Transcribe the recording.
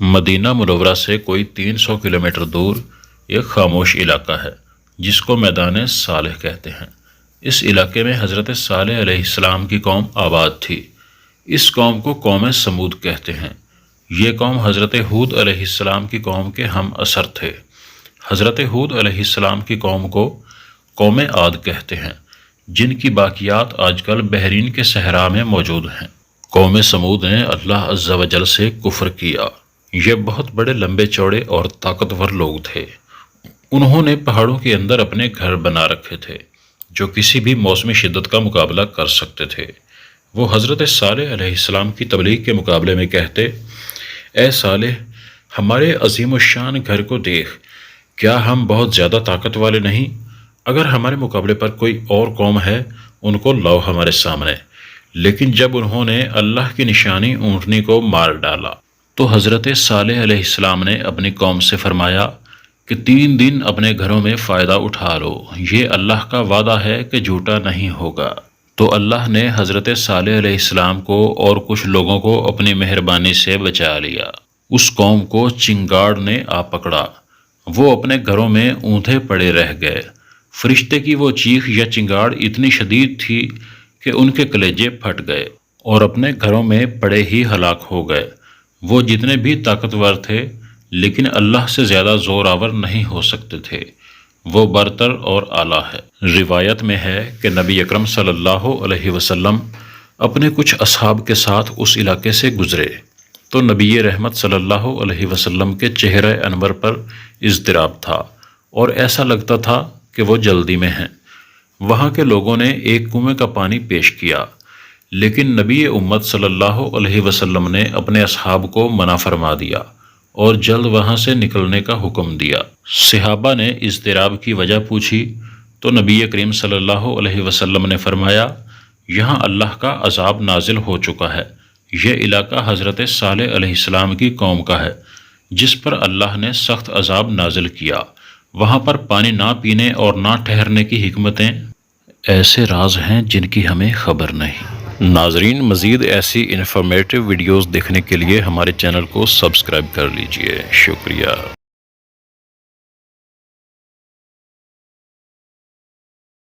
مدینہ منورہ سے کوئی 300 کلومیٹر دور ایک خاموش علاقہ ہے جس کو میدان صالح کہتے ہیں۔ اس علاقے میں حضرت صالح علیہ السلام کی قوم آباد تھی۔ اس قوم کو قوم سمود کہتے ہیں۔ یہ قوم حضرت ہود علیہ السلام کی قوم کے ہم اثر تھے۔ حضرت ہود علیہ السلام کی قوم کو قوم عاد کہتے ہیں، جن کی باقیات آج کل بحرین کے صحرا میں موجود ہیں۔ قوم سمود نے اللہ عز و جل سے کفر کیا۔ یہ بہت بڑے لمبے چوڑے اور طاقتور لوگ تھے۔ انہوں نے پہاڑوں کے اندر اپنے گھر بنا رکھے تھے جو کسی بھی موسمی شدت کا مقابلہ کر سکتے تھے۔ وہ حضرت صالح علیہ السلام کی تبلیغ کے مقابلے میں کہتے، اے صالح، ہمارے عظیم الشان گھر کو دیکھ، کیا ہم بہت زیادہ طاقت والے نہیں؟ اگر ہمارے مقابلے پر کوئی اور قوم ہے ان کو لاؤ ہمارے سامنے۔ لیکن جب انہوں نے اللہ کی نشانی اونٹنی کو مار ڈالا تو حضرت صالح علیہ السلام نے اپنی قوم سے فرمایا کہ 3 دن اپنے گھروں میں فائدہ اٹھا لو، یہ اللہ کا وعدہ ہے کہ جھوٹا نہیں ہوگا۔ تو اللہ نے حضرت صالح علیہ السلام کو اور کچھ لوگوں کو اپنی مہربانی سے بچا لیا۔ اس قوم کو چنگاڑ نے آ پکڑا، وہ اپنے گھروں میں اونھے پڑے رہ گئے۔ فرشتے کی وہ چیخ یا چنگاڑ اتنی شدید تھی کہ ان کے کلیجے پھٹ گئے اور اپنے گھروں میں پڑے ہی ہلاک ہو گئے۔ وہ جتنے بھی طاقتور تھے لیکن اللہ سے زیادہ زور آور نہیں ہو سکتے تھے۔ وہ برتر اور اعلیٰ ہے۔ روایت میں ہے کہ نبی اکرم صلی اللہ علیہ وسلم اپنے کچھ اصحاب کے ساتھ اس علاقے سے گزرے تو نبی رحمت صلی اللہ علیہ وسلم کے چہرہ انور پر اضطراب تھا اور ایسا لگتا تھا کہ وہ جلدی میں ہیں۔ وہاں کے لوگوں نے ایک کنویں کا پانی پیش کیا لیکن نبی امت صلی اللہ علیہ وسلم نے اپنے اصحاب کو منع فرما دیا اور جلد وہاں سے نکلنے کا حکم دیا۔ صحابہ نے اضطراب کی وجہ پوچھی تو نبی کریم صلی اللہ علیہ وسلم نے فرمایا، یہاں اللہ کا عذاب نازل ہو چکا ہے۔ یہ علاقہ حضرت صالح علیہ السلام کی قوم کا ہے جس پر اللہ نے سخت عذاب نازل کیا۔ وہاں پر پانی نہ پینے اور نہ ٹھہرنے کی حکمتیں ایسے راز ہیں جن کی ہمیں خبر نہیں۔ ناظرین، مزید ایسی انفارمیٹیو ویڈیوز دیکھنے کے لیے ہمارے چینل کو سبسکرائب کر لیجئے۔ شکریہ۔